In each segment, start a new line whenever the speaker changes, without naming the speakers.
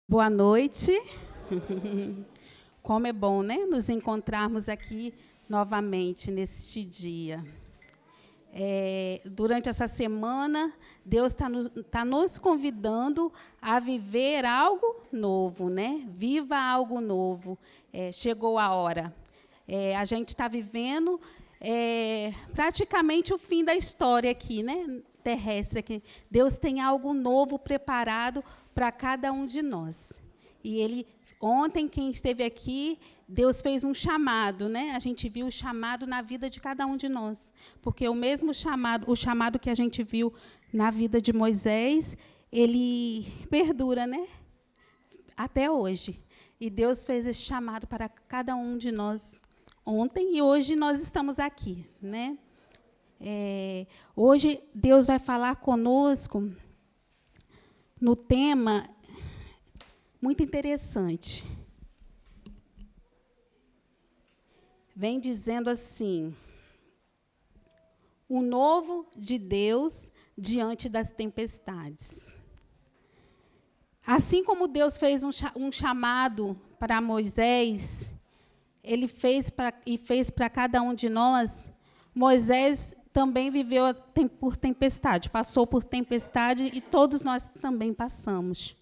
Boa noite. Como é bom, né, nos encontrarmos aqui novamente neste dia. Durante essa semana, Deus tá nos convidando a viver algo novo, né? Viva algo novo. Chegou a hora. A gente está vivendo praticamente o fim da história aqui, né? Terrestre aqui. Deus tem algo novo preparado para cada um de nós. E ontem, quem esteve aqui, Deus fez um chamado, né? A gente viu o chamado na vida de cada um de nós. Porque o mesmo chamado, o chamado que a gente viu na vida de Moisés, ele perdura, né? Até hoje. E Deus fez esse chamado para cada um de nós ontem, e hoje nós estamos aqui, né? Hoje Deus vai falar conosco no tema muito interessante. Vem dizendo assim: o novo de Deus diante das tempestades. Assim como Deus fez um chamado para Moisés, ele fez para cada um de nós. Moisés também viveu por tempestade, passou por tempestade, e todos nós também passamos.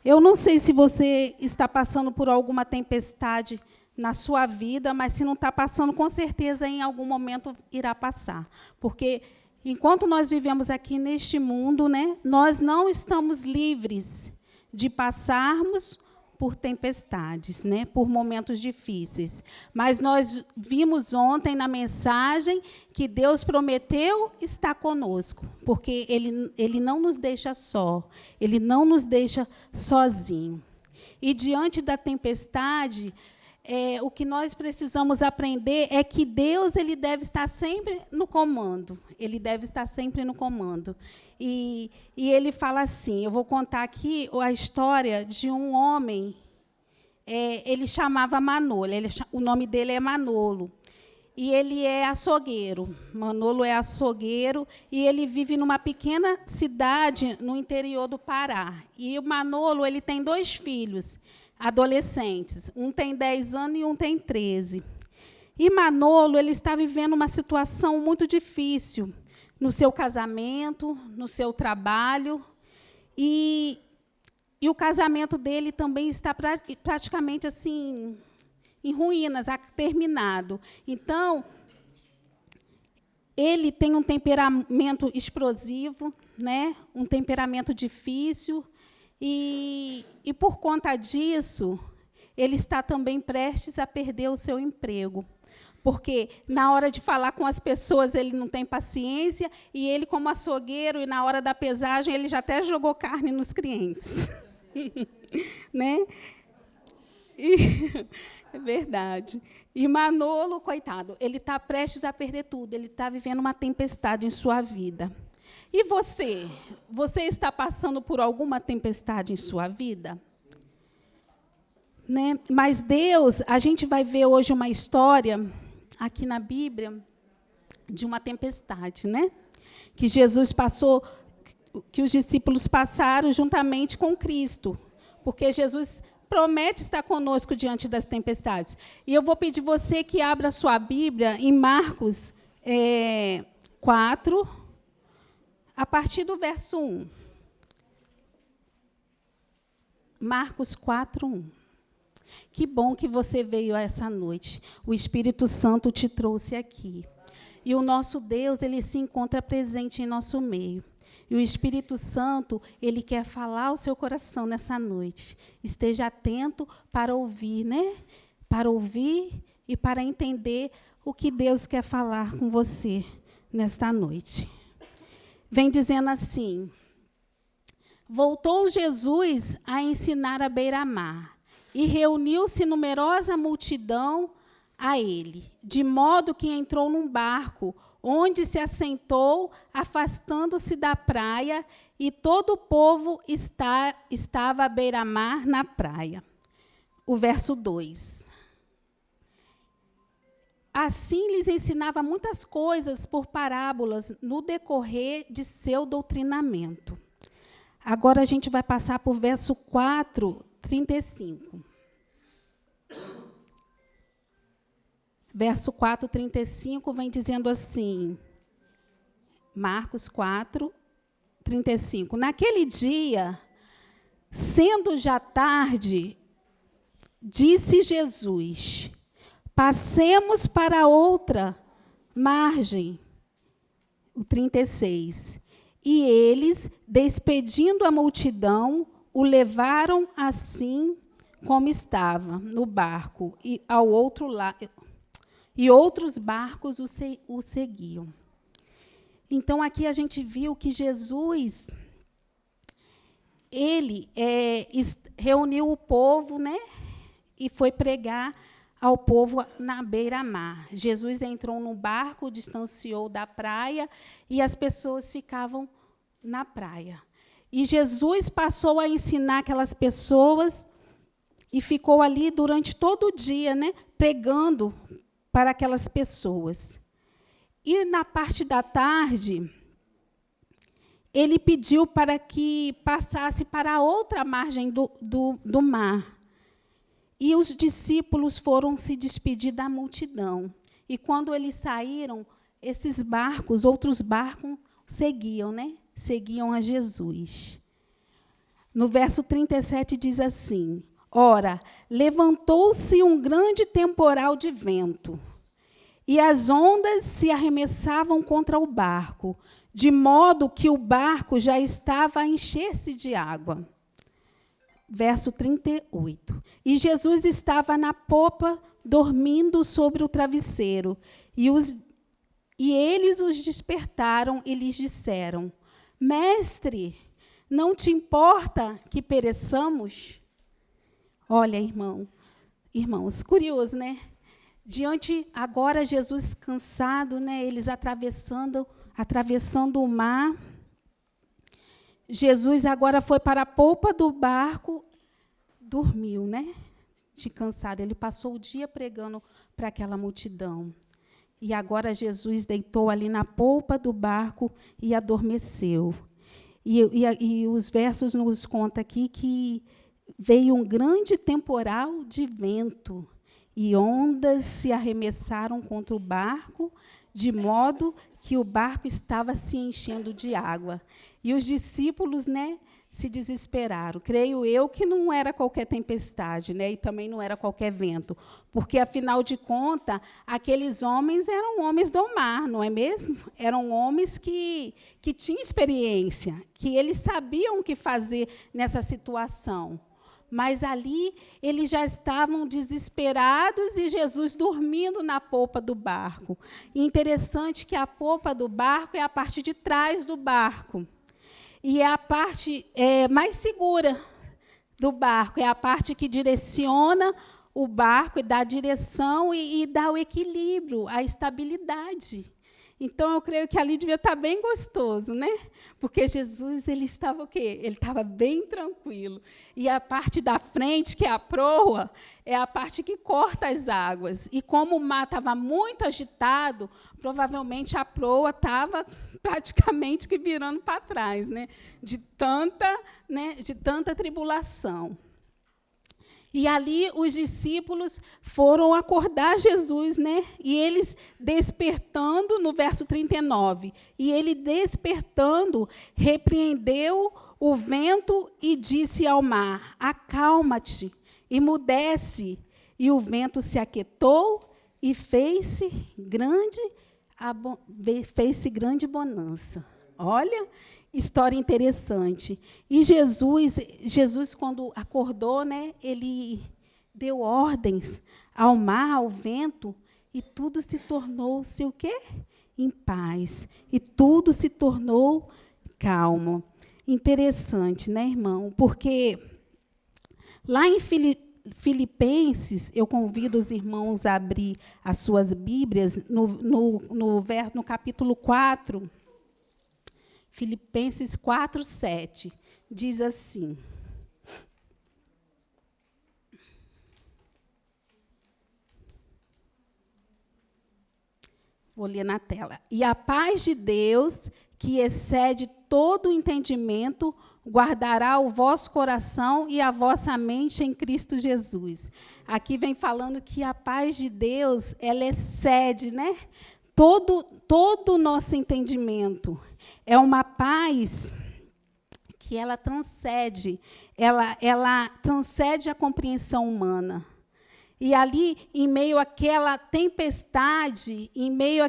Eu não sei se você está passando por alguma tempestade na sua vida, mas se não está passando, com certeza, em algum momento irá passar. Porque, enquanto nós vivemos aqui neste mundo, né, nós não estamos livres de passarmos por tempestades, né, por momentos difíceis. Mas nós vimos ontem na mensagem que Deus prometeu estar conosco, porque Ele não nos deixa só, Ele não nos deixa sozinho. E diante da tempestade, o que nós precisamos aprender é que Deus ele deve estar sempre no comando. Ele deve estar sempre no comando. E ele fala assim, eu vou contar aqui a história de um homem, ele chamava Manolo, o nome dele é Manolo, e ele é açougueiro. Manolo é açougueiro, e ele vive numa pequena cidade no interior do Pará. E o Manolo ele tem 2 filhos, adolescentes, um tem 10 anos e um tem 13. E Manolo ele está vivendo uma situação muito difícil, no seu casamento, no seu trabalho, e o casamento dele também está praticamente assim, em ruínas, terminado. Então, ele tem um temperamento explosivo, né? Um temperamento difícil, e por conta disso, ele está também prestes a perder o seu emprego. Porque, na hora de falar com as pessoas, ele não tem paciência, e ele, como açougueiro, e na hora da pesagem, ele já até jogou carne nos clientes. Né? É verdade. E Manolo, coitado, ele está prestes a perder tudo, ele está vivendo uma tempestade em sua vida. E você? Você está passando por alguma tempestade em sua vida? Né? Mas Deus, a gente vai ver hoje uma história aqui na Bíblia de uma tempestade, né? Que Jesus passou, que os discípulos passaram juntamente com Cristo, porque Jesus promete estar conosco diante das tempestades. E eu vou pedir você que abra sua Bíblia em Marcos 4, a partir do verso 1. Marcos 4, 1. Que bom que você veio essa noite. O Espírito Santo te trouxe aqui. E o nosso Deus, ele se encontra presente em nosso meio. E o Espírito Santo, ele quer falar ao seu coração nessa noite. Esteja atento para ouvir, né? Para ouvir e para entender o que Deus quer falar com você nesta noite. Vem dizendo assim: voltou Jesus a ensinar à beira-mar, e reuniu-se numerosa multidão a ele, de modo que entrou num barco, onde se assentou, afastando-se da praia, e todo o povo estava à beira-mar na praia. O verso 2. Assim lhes ensinava muitas coisas por parábolas no decorrer de seu doutrinamento. Agora a gente vai passar para o verso 4, 35. Verso 4, 35 vem dizendo assim, Marcos 4, 35. Naquele dia, sendo já tarde, disse Jesus, passemos para outra margem. O 36. E eles, despedindo a multidão, o levaram assim como estava, no barco, e ao outro lado, e outros barcos o seguiam. Então, aqui a gente viu que Jesus, ele reuniu o povo, né, e foi pregar ao povo na beira-mar. Jesus entrou no barco, distanciou da praia, e as pessoas ficavam na praia. E Jesus passou a ensinar aquelas pessoas e ficou ali durante todo o dia, né, pregando para aquelas pessoas. E, na parte da tarde, ele pediu para que passasse para a outra margem do mar. E os discípulos foram se despedir da multidão. E, quando eles saíram, esses barcos, outros barcos, seguiam, né? Seguiam a Jesus. No verso 37 diz assim, ora, levantou-se um grande temporal de vento, e as ondas se arremessavam contra o barco, de modo que o barco já estava a encher-se de água. Verso 38. E Jesus estava na popa, dormindo sobre o travesseiro. E eles os despertaram e lhes disseram, Mestre, não te importa que pereçamos? Olha, irmãos, curioso, né? Diante, agora, Jesus cansado, né? Eles atravessando o mar. Jesus agora foi para a polpa do barco, dormiu, né? De cansado. Ele passou o dia pregando para aquela multidão. E agora Jesus deitou ali na polpa do barco e adormeceu. E os versos nos contam aqui que veio um grande temporal de vento, e ondas se arremessaram contra o barco, de modo que o barco estava se enchendo de água. E os discípulos, né, se desesperaram. Creio eu que não era qualquer tempestade, né, e também não era qualquer vento, porque, afinal de contas, aqueles homens eram homens do mar, não é mesmo? Eram homens que tinham experiência, que eles sabiam o que fazer nessa situação. Mas ali eles já estavam desesperados e Jesus dormindo na polpa do barco. E interessante que a polpa do barco é a parte de trás do barco. E é a parte mais segura do barco, é a parte que direciona o barco e dá a direção e dá o equilíbrio, a estabilidade. Então, eu creio que ali devia estar bem gostoso, né? Porque Jesus, ele estava o quê? Ele estava bem tranquilo. E a parte da frente, que é a proa, é a parte que corta as águas. E como o mar estava muito agitado, provavelmente a proa estava praticamente que virando para trás, né? De tanta tribulação. E ali os discípulos foram acordar Jesus, né? E eles despertando, no verso 39, e ele despertando, repreendeu o vento e disse ao mar, acalma-te, emudece. E o vento se aquietou e fez-se grande bonança. Olha, história interessante. E Jesus, quando acordou, né, ele deu ordens ao mar, ao vento, e tudo se tornou-se o quê? Em paz. E tudo se tornou calmo. Interessante, né, irmão? Porque lá em Filipenses, eu convido os irmãos a abrir as suas Bíblias, no capítulo 4, Filipenses 4, 7, diz assim. Vou ler na tela. E a paz de Deus, que excede todo o entendimento, guardará o vosso coração e a vossa mente em Cristo Jesus. Aqui vem falando que a paz de Deus, ela excede, né, todo o nosso entendimento. É uma paz que ela transcende a compreensão humana. E ali, em meio àquela tempestade, em meio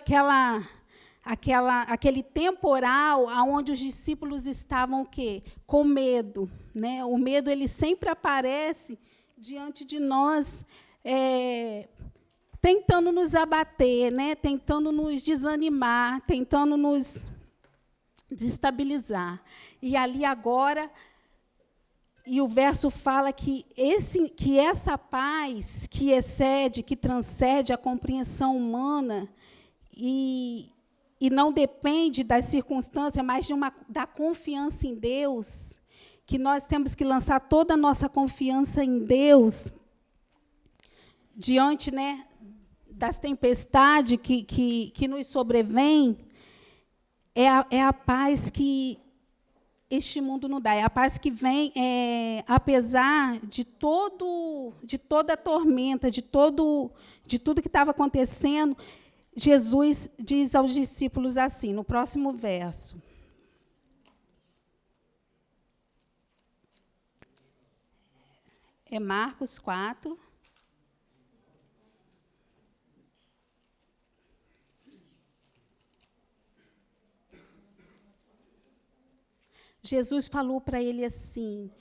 àquele temporal, onde os discípulos estavam o quê? Com medo. Né? O medo ele sempre aparece diante de nós, tentando nos abater, né? Tentando nos desanimar, tentando nos desestabilizar. E ali agora... E o verso fala que essa paz que excede, que transcende a compreensão humana e não depende das circunstâncias, mas da confiança em Deus, que nós temos que lançar toda a nossa confiança em Deus diante, né, das tempestades que nos sobrevêm, é a paz que este mundo não dá. É a paz que vem, apesar de toda a tormenta, de tudo que estava acontecendo. Jesus diz aos discípulos assim, no próximo verso. É Marcos 4. Jesus falou para ele assim,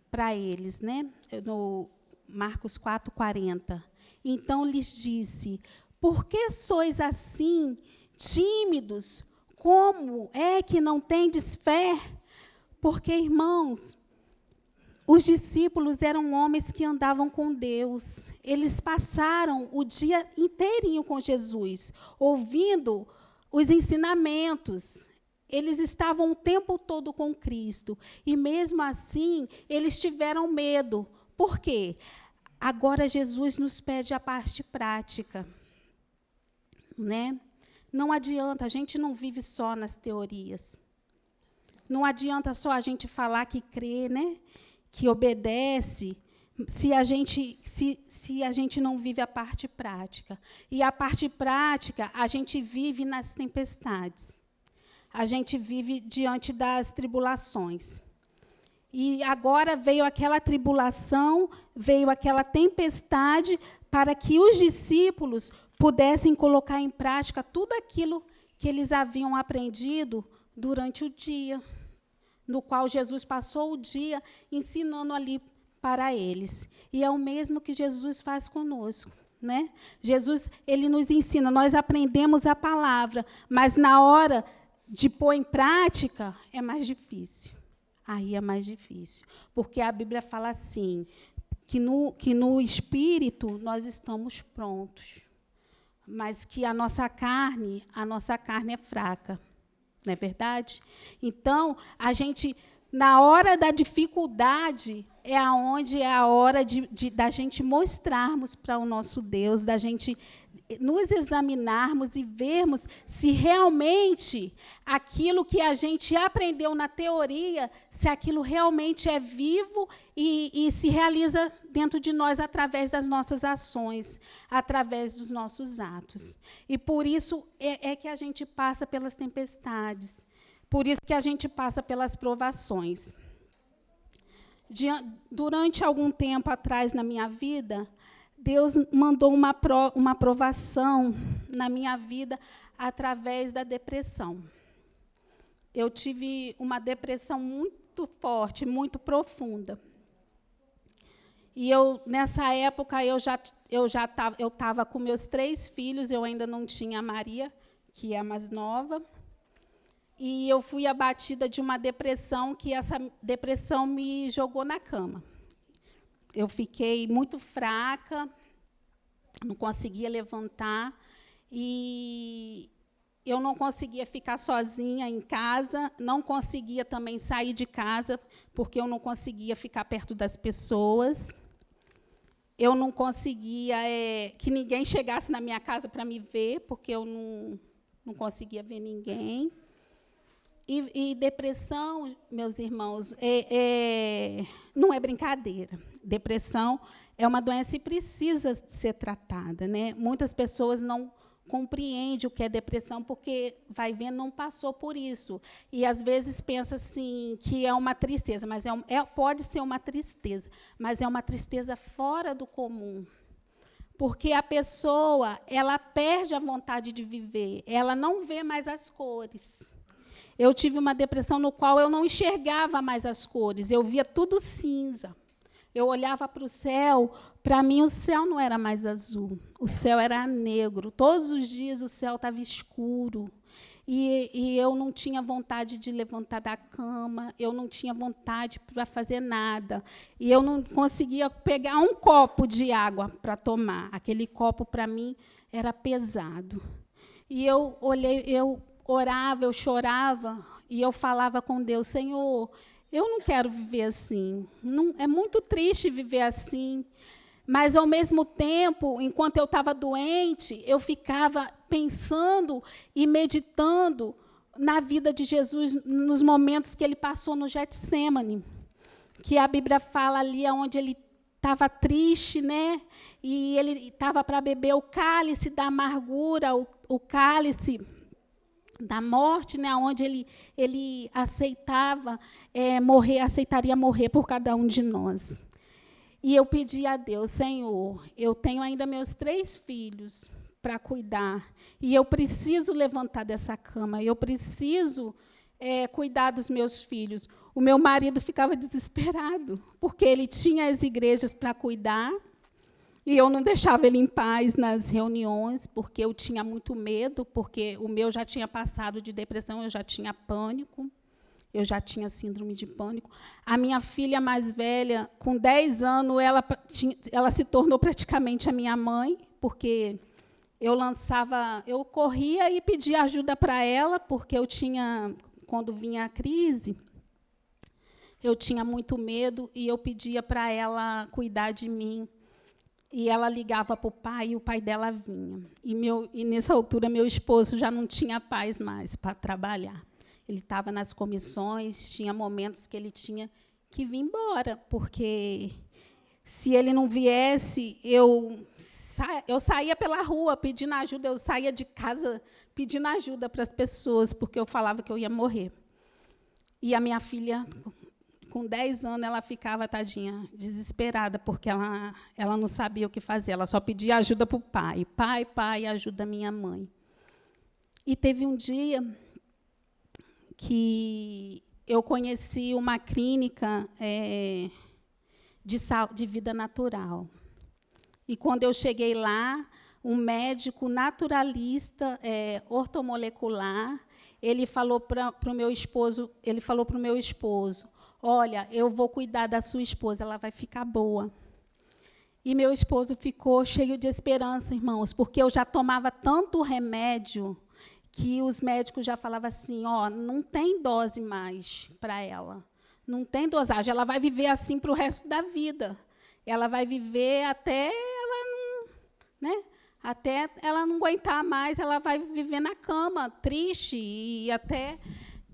para eles, né? No Marcos 4:40. Então lhes disse: por que sois assim tímidos? Como é que não tendes fé? Porque, irmãos, os discípulos eram homens que andavam com Deus. Eles passaram o dia inteirinho com Jesus, ouvindo os ensinamentos. Eles estavam o tempo todo com Cristo. E, mesmo assim, eles tiveram medo. Por quê? Agora, Jesus nos pede a parte prática. Né? Não adianta, a gente não vive só nas teorias. Não adianta só a gente falar que crê, né? Que obedece, se a gente não vive a parte prática. E a parte prática, a gente vive nas tempestades. A gente vive diante das tribulações. E agora veio aquela tribulação, veio aquela tempestade, para que os discípulos pudessem colocar em prática tudo aquilo que eles haviam aprendido durante o dia, no qual Jesus passou o dia ensinando ali para eles. E é o mesmo que Jesus faz conosco. Né? Jesus, ele nos ensina, nós aprendemos a palavra, mas na hora de pôr em prática, é mais difícil. Aí é mais difícil. Porque a Bíblia fala assim, que no espírito nós estamos prontos, mas que a nossa carne é fraca. Não é verdade? Então, a gente, na hora da dificuldade, é a hora da gente mostrarmos para o nosso Deus, da gente nos examinarmos e vermos se realmente aquilo que a gente aprendeu na teoria, se aquilo realmente é vivo e se realiza dentro de nós através das nossas ações, através dos nossos atos. E por isso é que a gente passa pelas tempestades, por isso que a gente passa pelas provações. Durante algum tempo atrás na minha vida, Deus mandou uma provação na minha vida através da depressão. Eu tive uma depressão muito forte, muito profunda. E nessa época, eu estava com meus 3 filhos, eu ainda não tinha a Maria, que é a mais nova. E eu fui abatida de uma depressão, que essa depressão me jogou na cama. Eu fiquei muito fraca, não conseguia levantar, e eu não conseguia ficar sozinha em casa, não conseguia também sair de casa, porque eu não conseguia ficar perto das pessoas. Eu não conseguia que ninguém chegasse na minha casa para me ver, porque eu não conseguia ver ninguém. E depressão, meus irmãos, não é brincadeira. Depressão é uma doença e precisa ser tratada, né? Muitas pessoas não compreendem o que é depressão porque, vai vendo, não passou por isso. E, às vezes, pensa assim, que é uma tristeza, mas pode ser uma tristeza, mas é uma tristeza fora do comum. Porque a pessoa, ela perde a vontade de viver, ela não vê mais as cores. Eu tive uma depressão no qual eu não enxergava mais as cores, eu via tudo cinza. Eu olhava para o céu, para mim o céu não era mais azul, o céu era negro. Todos os dias o céu estava escuro. E eu não tinha vontade de levantar da cama, eu não tinha vontade para fazer nada. E eu não conseguia pegar um copo de água para tomar. Aquele copo, para mim, era pesado. E eu orava, eu chorava, e eu falava com Deus, Senhor, eu não quero viver assim. É muito triste viver assim. Mas, ao mesmo tempo, enquanto eu estava doente, eu ficava pensando e meditando na vida de Jesus, nos momentos que ele passou no Getsêmani, que a Bíblia fala ali onde ele estava triste, né? E ele estava para beber o cálice da amargura, o cálice da morte, né? Onde ele aceitaria morrer por cada um de nós. E eu pedi a Deus, Senhor, eu tenho ainda meus 3 filhos para cuidar, e eu preciso levantar dessa cama, eu preciso cuidar dos meus filhos. O meu marido ficava desesperado, porque ele tinha as igrejas para cuidar, e eu não deixava ele em paz nas reuniões, porque eu tinha muito medo, porque o meu já tinha passado de depressão, eu já tinha pânico. Eu já tinha síndrome de pânico. A minha filha mais velha, com 10 anos, ela se tornou praticamente a minha mãe, porque eu corria e pedia ajuda para ela, porque quando vinha a crise, eu tinha muito medo, e eu pedia para ela cuidar de mim. E ela ligava para o pai, e o pai dela vinha. E, nessa altura, meu esposo já não tinha paz mais para trabalhar. Ele estava nas comissões, tinha momentos que ele tinha que vir embora, porque, se ele não viesse, eu saía pela rua pedindo ajuda, eu saía de casa pedindo ajuda para as pessoas, porque eu falava que eu ia morrer. E a minha filha, com 10 anos, ela ficava, tadinha, desesperada, porque ela não sabia o que fazer, ela só pedia ajuda para o pai. Pai, ajuda a minha mãe. E teve um dia que eu conheci uma clínica de vida natural. E, quando eu cheguei lá, um médico naturalista, ortomolecular, ele falou para o meu esposo, olha, eu vou cuidar da sua esposa, ela vai ficar boa. E meu esposo ficou cheio de esperança, irmãos, porque eu já tomava tanto remédio que os médicos já falavam assim, não tem dose mais para ela, não tem dosagem, ela vai viver assim para o resto da vida. Ela vai viver até ela não aguentar mais, ela vai viver na cama, triste,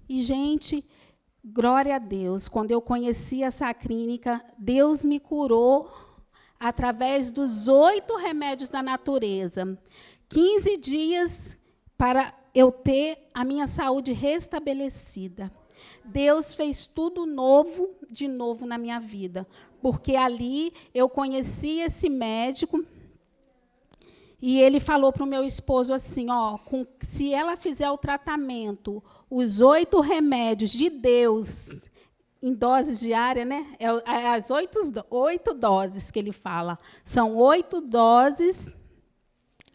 E, gente, glória a Deus, quando eu conheci essa clínica, Deus me curou através dos 8 remédios da natureza. 15 dias para eu ter a minha saúde restabelecida. Deus fez tudo de novo na minha vida, porque ali eu conheci esse médico, e ele falou para o meu esposo assim, se ela fizer o tratamento, os 8 remédios de Deus, em doses diárias, né? As 8 doses que ele fala, são 8 doses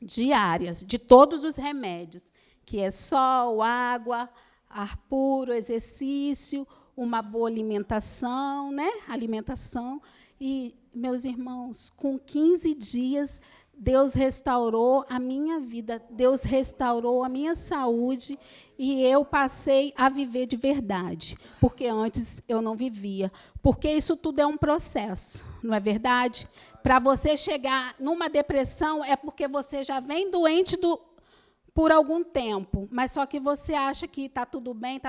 diárias, de todos os remédios, que é sol, água, ar puro, exercício, uma boa alimentação, né? Alimentação. E, meus irmãos, com 15 dias, Deus restaurou a minha vida, Deus restaurou a minha saúde, e eu passei a viver de verdade, porque antes eu não vivia. Porque isso tudo é um processo, não é verdade? Para você chegar numa depressão, é porque você já vem doente por algum tempo, mas só que você acha que está tudo bem,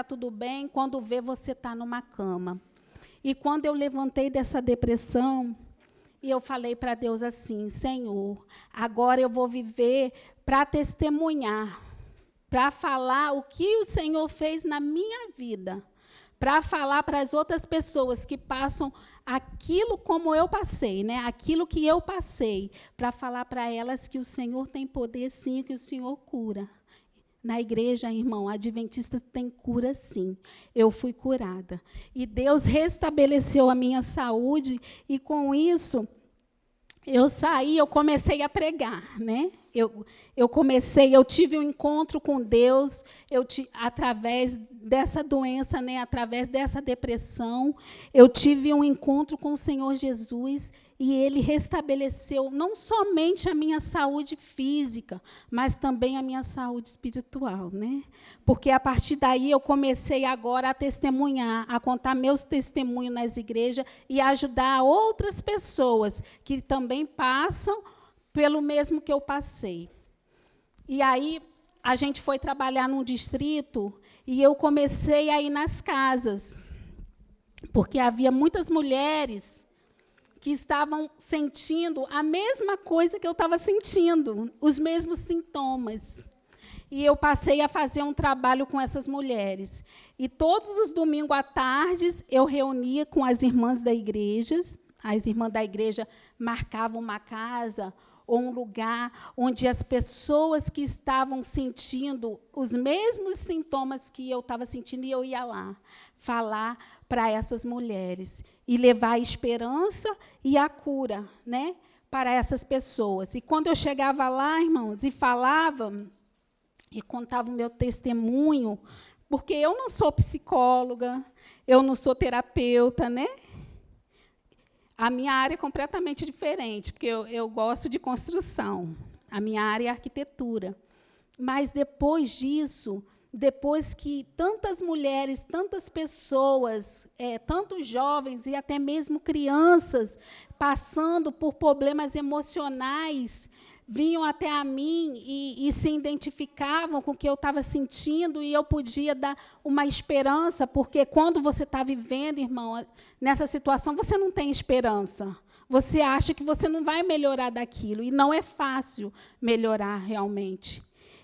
quando vê, você está numa cama. E quando eu levantei dessa depressão, e eu falei para Deus assim: Senhor, agora eu vou viver para testemunhar, para falar o que o Senhor fez na minha vida, para falar para as outras pessoas que passam aquilo como eu passei, né? Aquilo que eu passei, para falar para elas que o Senhor tem poder, sim, que o Senhor cura. Na igreja, irmão, adventista tem cura, sim. Eu fui curada. E Deus restabeleceu a minha saúde, e com isso eu saí, eu comecei a pregar, né? Eu tive um encontro com Deus, através dessa doença, né? Através dessa depressão, eu tive um encontro com o Senhor Jesus, e Ele restabeleceu não somente a minha saúde física, mas também a minha saúde espiritual, né? Porque a partir daí eu comecei agora a testemunhar, a contar meus testemunhos nas igrejas e ajudar outras pessoas que também passam pelo mesmo que eu passei. E aí a gente foi trabalhar num distrito e eu comecei a ir nas casas, porque havia muitas mulheres que estavam sentindo a mesma coisa que eu estava sentindo, os mesmos sintomas. E eu passei a fazer um trabalho com essas mulheres. E todos os domingos à tarde, eu reunia com as irmãs da igreja. As irmãs da igreja marcavam uma casa ou um lugar onde as pessoas que estavam sentindo os mesmos sintomas que eu estava sentindo, e eu ia lá falar para essas mulheres e levar a esperança e a cura, né, para essas pessoas. E quando eu chegava lá, irmãos, e falava e contava o meu testemunho, porque eu não sou psicóloga, eu não sou terapeuta, né? A minha área é completamente diferente, porque eu gosto de construção. A minha área é arquitetura. Mas, depois disso, depois que tantas mulheres, tantas pessoas, tantos jovens e até mesmo crianças, passando por problemas emocionais, vinham até a mim e se identificavam com o que eu estava sentindo, e eu podia dar uma esperança, porque quando você está vivendo, irmão, nessa situação, você não tem esperança. Você acha que você não vai melhorar daquilo, e não é fácil melhorar realmente.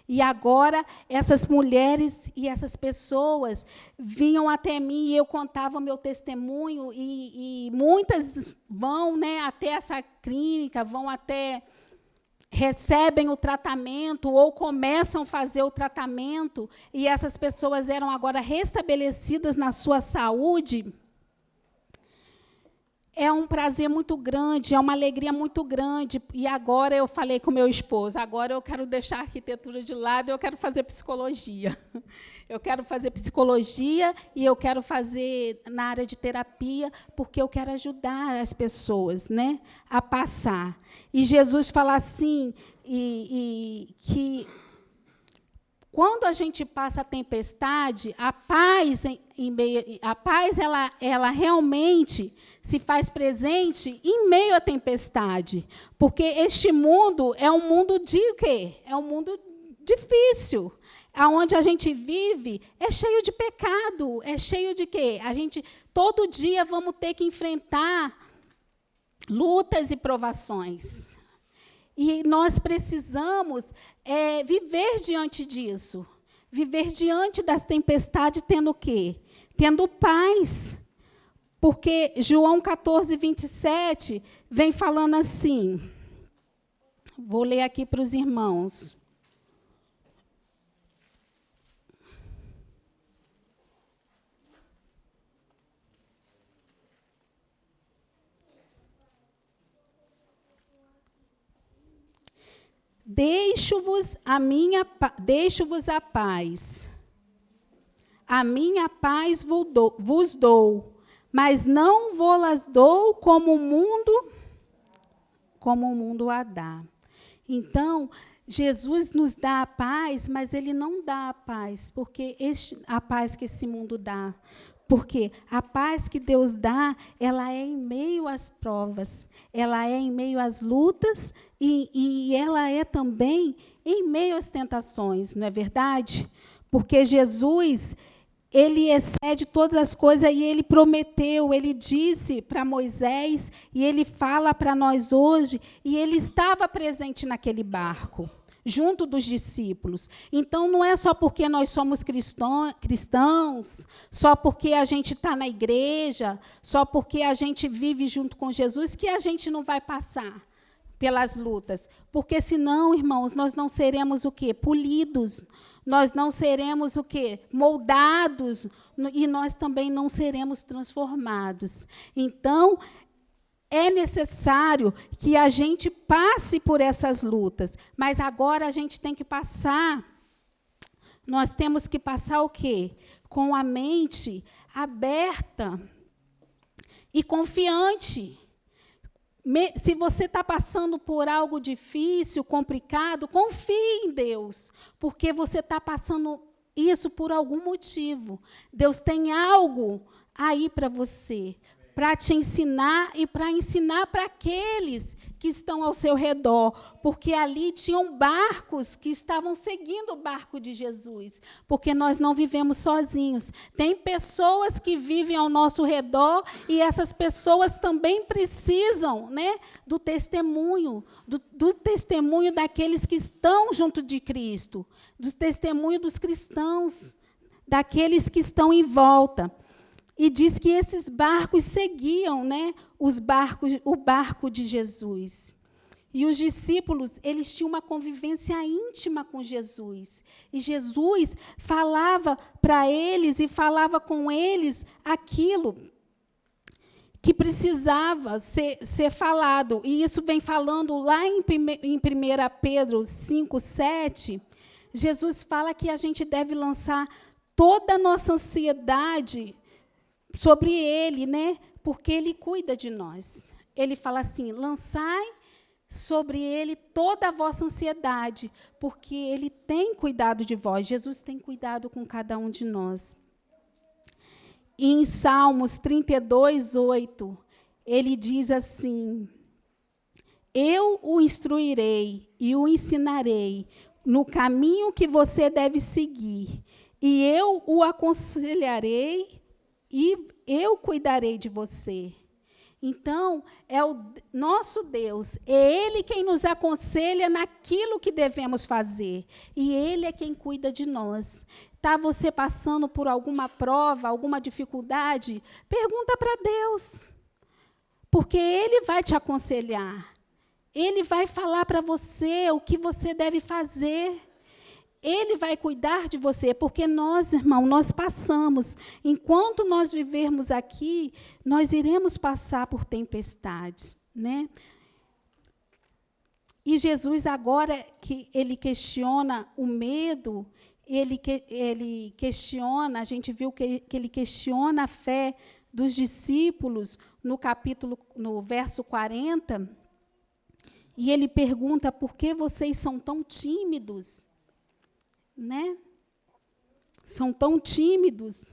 E agora, essas mulheres e essas pessoas vinham até mim, e eu contava o meu testemunho, e muitas vão, né, até essa clínica, recebem o tratamento ou começam a fazer o tratamento, e essas pessoas eram agora restabelecidas na sua saúde. É um prazer muito grande, é uma alegria muito grande. E agora eu falei com meu esposo, agora eu quero deixar a arquitetura de lado, eu quero fazer psicologia. Eu quero fazer psicologia e eu quero fazer na área de terapia, porque eu quero ajudar as pessoas, né, a passar. E Jesus fala assim, que quando a gente passa a tempestade, a paz, ela realmente se faz presente em meio à tempestade. Porque este mundo é um mundo de quê? É um mundo difícil. Aonde a gente vive é cheio de pecado, é cheio de quê? A gente, todo dia, vamos ter que enfrentar lutas e provações. E nós precisamos viver diante disso. Viver diante das tempestades, tendo o quê? Tendo paz. Porque João 14, 27, vem falando assim. Vou ler aqui para os irmãos. Deixo-vos a paz. A minha paz vos dou, mas não vou-las dou como o mundo a dá. Então, Jesus nos dá a paz, mas Ele não dá a paz, a paz que esse mundo dá. Porque a paz que Deus dá, ela é em meio às provas, ela é em meio às lutas e ela é também em meio às tentações, não é verdade? Porque Jesus, ele excede todas as coisas e ele prometeu, ele disse para Moisés e ele fala para nós hoje, e ele estava presente naquele barco, junto dos discípulos. Então, não é só porque nós somos cristãos, só porque a gente está na igreja, só porque a gente vive junto com Jesus, que a gente não vai passar pelas lutas. Porque, senão, irmãos, nós não seremos o quê? Polidos. Nós não seremos o quê? Moldados. E nós também não seremos transformados. Então, é necessário que a gente passe por essas lutas, mas agora a gente tem que passar, nós temos que passar o quê? Com a mente aberta e confiante. Se você está passando por algo difícil, complicado, confie em Deus, porque você está passando isso por algum motivo. Deus tem algo aí para você, para te ensinar e para ensinar para aqueles que estão ao seu redor, porque ali tinham barcos que estavam seguindo o barco de Jesus, porque nós não vivemos sozinhos. Tem pessoas que vivem ao nosso redor e essas pessoas também precisam, né, do testemunho, do testemunho daqueles que estão junto de Cristo, do testemunho dos cristãos, daqueles que estão em volta. E diz que esses barcos seguiam, né, o barco de Jesus. E os discípulos, eles tinham uma convivência íntima com Jesus. E Jesus falava para eles e falava com eles aquilo que precisava ser falado. E isso vem falando lá em 1 Pedro 5:7. Jesus fala que a gente deve lançar toda a nossa ansiedade sobre ele, né? Porque ele cuida de nós. Ele fala assim: lançai sobre ele toda a vossa ansiedade, porque ele tem cuidado de vós. Jesus tem cuidado com cada um de nós. E em Salmos 32:8, ele diz assim: eu o instruirei e o ensinarei no caminho que você deve seguir, e eu o aconselharei e eu cuidarei de você. Então, é o nosso Deus, é Ele quem nos aconselha naquilo que devemos fazer. E Ele é quem cuida de nós. Está você passando por alguma prova, alguma dificuldade? Pergunta para Deus. Porque Ele vai te aconselhar. Ele vai falar para você o que você deve fazer. Ele vai cuidar de você, porque nós, irmão, nós passamos. Enquanto nós vivermos aqui, nós iremos passar por tempestades, né? E Jesus, agora que ele questiona o medo, ele questiona, a gente viu que ele questiona a fé dos discípulos no verso 40, e ele pergunta: por que vocês são tão tímidos? Né? São tão tímidos.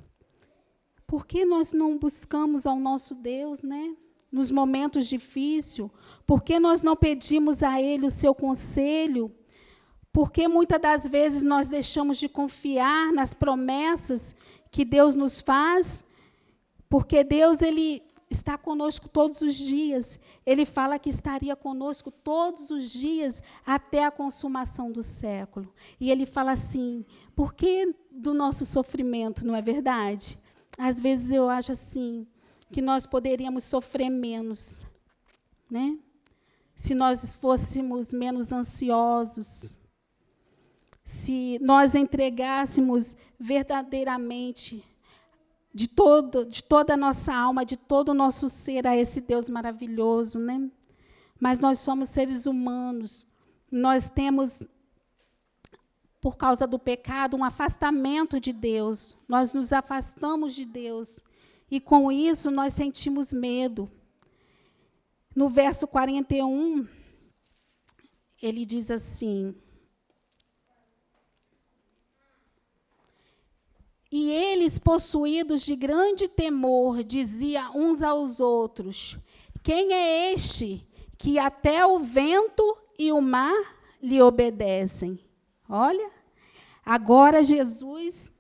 Por que nós não buscamos ao nosso Deus, né? Nos momentos difíceis? Por que nós não pedimos a Ele o seu conselho? Por que muitas das vezes nós deixamos de confiar nas promessas que Deus nos faz? Porque Deus, Ele está conosco todos os dias. Ele fala que estaria conosco todos os dias até a consumação do século. E ele fala assim: por que do nosso sofrimento, não é verdade? Às vezes eu acho assim, que nós poderíamos sofrer menos, né? Se nós fôssemos menos ansiosos, se nós entregássemos verdadeiramente de toda a nossa alma, de todo o nosso ser a esse Deus maravilhoso, né? Mas nós somos seres humanos, nós temos, por causa do pecado, um afastamento de Deus, nós nos afastamos de Deus, e com isso nós sentimos medo. No verso 41, ele diz assim: E eles, possuídos de grande temor, diziam uns aos outros: quem é este que até o vento e o mar lhe obedecem? Olha, agora Jesus,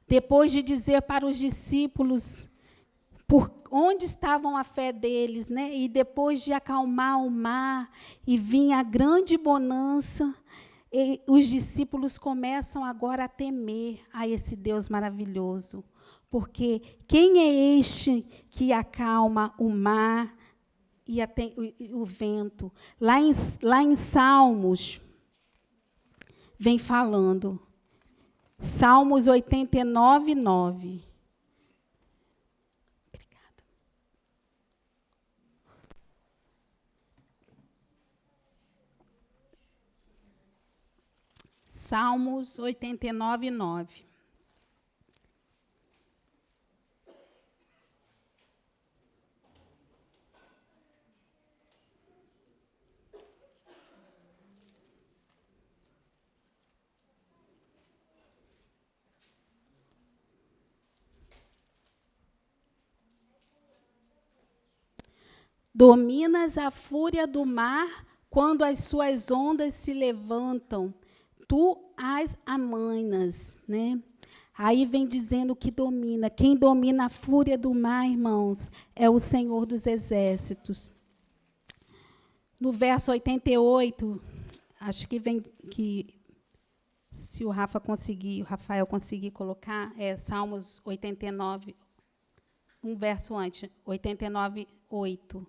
depois de dizer para os discípulos por onde estavam a fé deles, né? E depois de acalmar o mar e vinha a grande bonança, e os discípulos começam agora a temer a esse Deus maravilhoso. Porque quem é este que acalma o mar e o vento? Lá em Salmos, vem falando, Salmos 89, 9. Obrigada. Salmos 89, 9. Dominas a fúria do mar quando as suas ondas se levantam. Tu as amainas, né? Aí vem dizendo que domina. Quem domina a fúria do mar, irmãos, é o Senhor dos Exércitos. No verso 88, acho que vem que, se o Rafael conseguir colocar, é Salmos 89, um verso antes, 89, 8.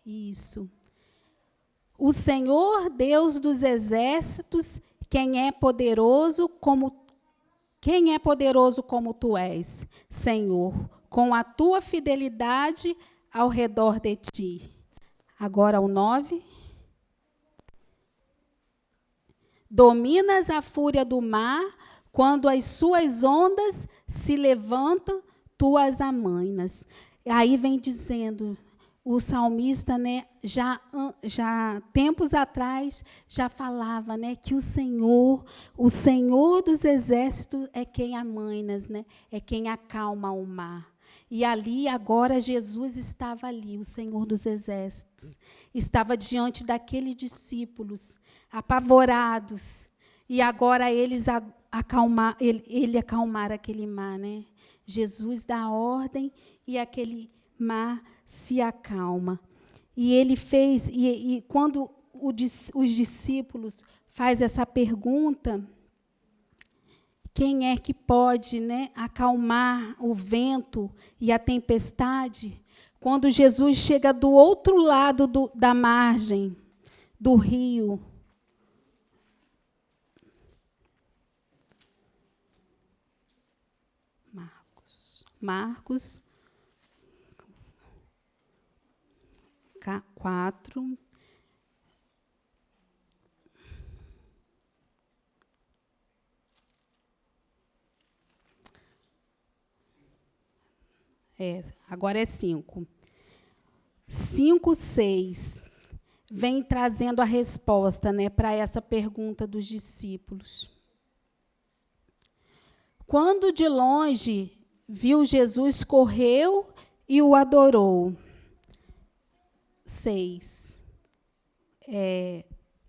Isso. O Senhor, Deus dos exércitos, quem é poderoso como tu és, Senhor, com a tua fidelidade ao redor de ti. Agora o 9. Dominas a fúria do mar, quando as suas ondas se levantam, tu as amainas. Aí vem dizendo, o salmista, né, já tempos atrás, já falava, né, que o Senhor dos exércitos é quem amainas, né, é quem acalma o mar. E ali, agora, Jesus estava ali, o Senhor dos exércitos, estava diante daqueles discípulos, apavorados, e agora ele acalmar aquele mar, né? Jesus dá ordem e aquele mar se acalma. E ele fez, e quando os discípulos fazem essa pergunta, quem é que pode, né, acalmar o vento e a tempestade? Quando Jesus chega do outro lado da margem do rio, Marcos 4. Agora é 5. 5, 6. Vem trazendo a resposta, né, para essa pergunta dos discípulos. Quando de longe viu Jesus, correu e o adorou. 6.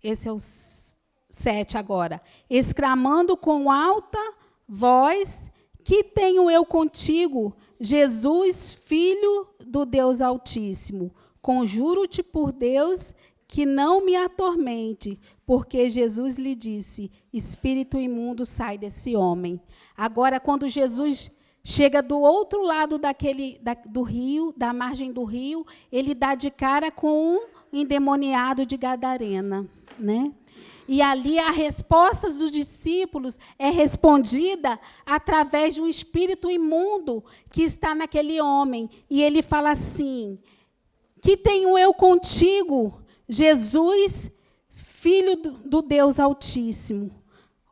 Esse é o 7 agora. Exclamando com alta voz: que tenho eu contigo, Jesus, Filho do Deus Altíssimo? Conjuro-te por Deus que não me atormente, porque Jesus lhe disse: espírito imundo, sai desse homem. Agora, quando Jesus chega do outro lado do rio, da margem do rio, ele dá de cara com um endemoniado de Gadarena, né? E ali a resposta dos discípulos é respondida através de um espírito imundo que está naquele homem. E ele fala assim: que tenho eu contigo, Jesus, Filho do Deus Altíssimo?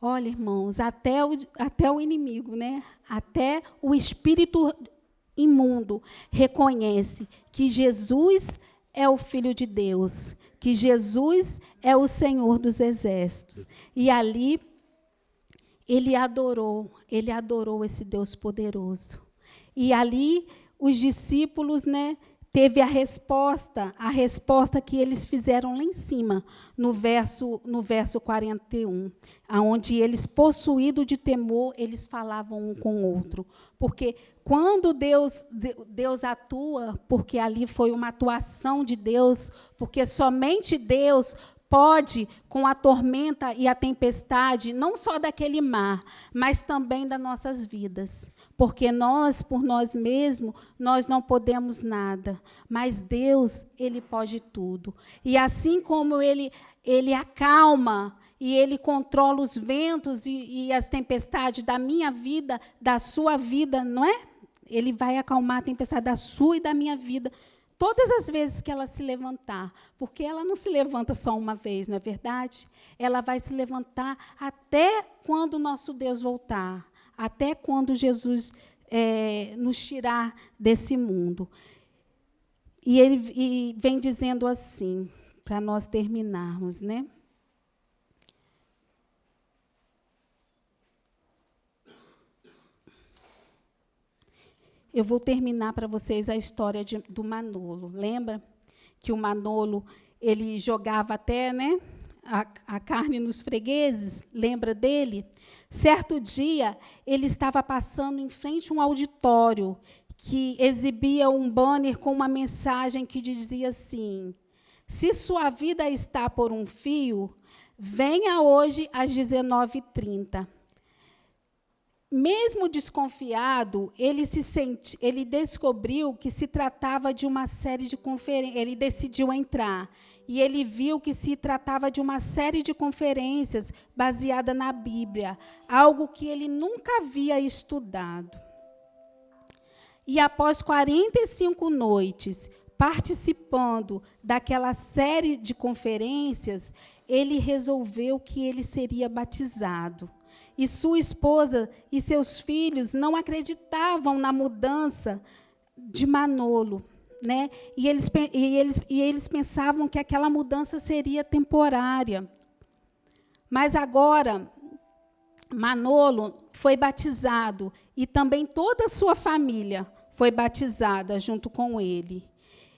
Olha, irmãos, até o inimigo, né? Até o espírito imundo reconhece que Jesus é o Filho de Deus, que Jesus é o Senhor dos exércitos. E ali ele adorou esse Deus poderoso. E ali os discípulos, né, teve a resposta que eles fizeram lá em cima, no verso 41, aonde eles, possuídos de temor, eles falavam um com o outro. Porque quando Deus atua, porque ali foi uma atuação de Deus, porque somente Deus pode, com a tormenta e a tempestade, não só daquele mar, mas também das nossas vidas. Porque nós, por nós mesmos, nós não podemos nada. Mas Deus, Ele pode tudo. E assim como Ele acalma e Ele controla os ventos e as tempestades da minha vida, da sua vida, não é? Ele vai acalmar a tempestade da sua e da minha vida todas as vezes que ela se levantar, porque ela não se levanta só uma vez, não é verdade? Ela vai se levantar até quando o nosso Deus voltar, até quando Jesus nos tirar desse mundo. E ele vem dizendo assim, para nós terminarmos, né? Eu vou terminar para vocês a história do Manolo. Lembra que o Manolo ele jogava até, né, a carne nos fregueses? Lembra dele? Certo dia, ele estava passando em frente a um auditório que exibia um banner com uma mensagem que dizia assim: se sua vida está por um fio, venha hoje às 19h30. Mesmo desconfiado, ele descobriu que se tratava de uma série de conferências. Ele decidiu entrar e ele viu que se tratava de uma série de conferências baseada na Bíblia, algo que ele nunca havia estudado. E após 45 noites participando daquela série de conferências, ele resolveu que ele seria batizado. E sua esposa e seus filhos não acreditavam na mudança de Manolo, né? E eles pensavam que aquela mudança seria temporária. Mas agora, Manolo foi batizado e também toda a sua família foi batizada junto com ele.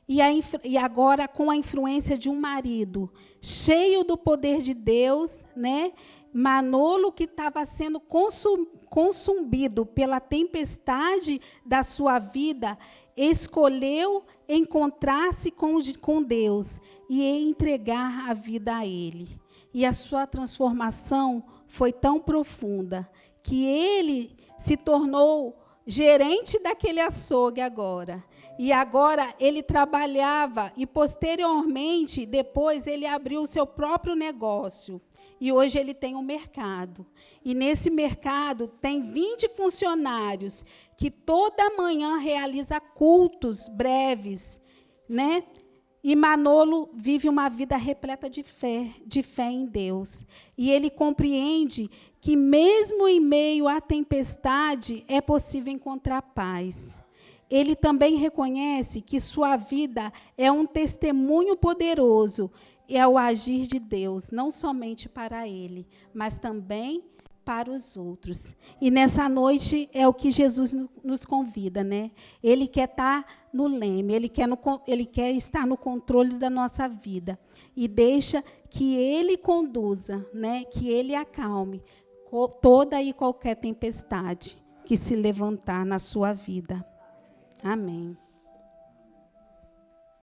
E agora, com a influência de um marido cheio do poder de Deus, né? Manolo, que estava sendo consumido pela tempestade da sua vida, escolheu encontrar-se com Deus e entregar a vida a Ele. E a sua transformação foi tão profunda que ele se tornou gerente daquele açougue agora. E agora ele trabalhava e, posteriormente, depois, ele abriu o seu próprio negócio. E hoje ele tem um mercado. E nesse mercado tem 20 funcionários que toda manhã realiza cultos breves, né? E Manolo vive uma vida repleta de fé em Deus. E ele compreende que mesmo em meio à tempestade é possível encontrar paz. Ele também reconhece que sua vida é um testemunho poderoso. É o agir de Deus, não somente para ele, mas também para os outros. E nessa noite é o que Jesus nos convida, né? Ele quer estar no leme, ele quer estar no controle da nossa vida. E deixa que ele conduza, né? Que ele acalme toda e qualquer tempestade que se levantar na sua vida. Amém.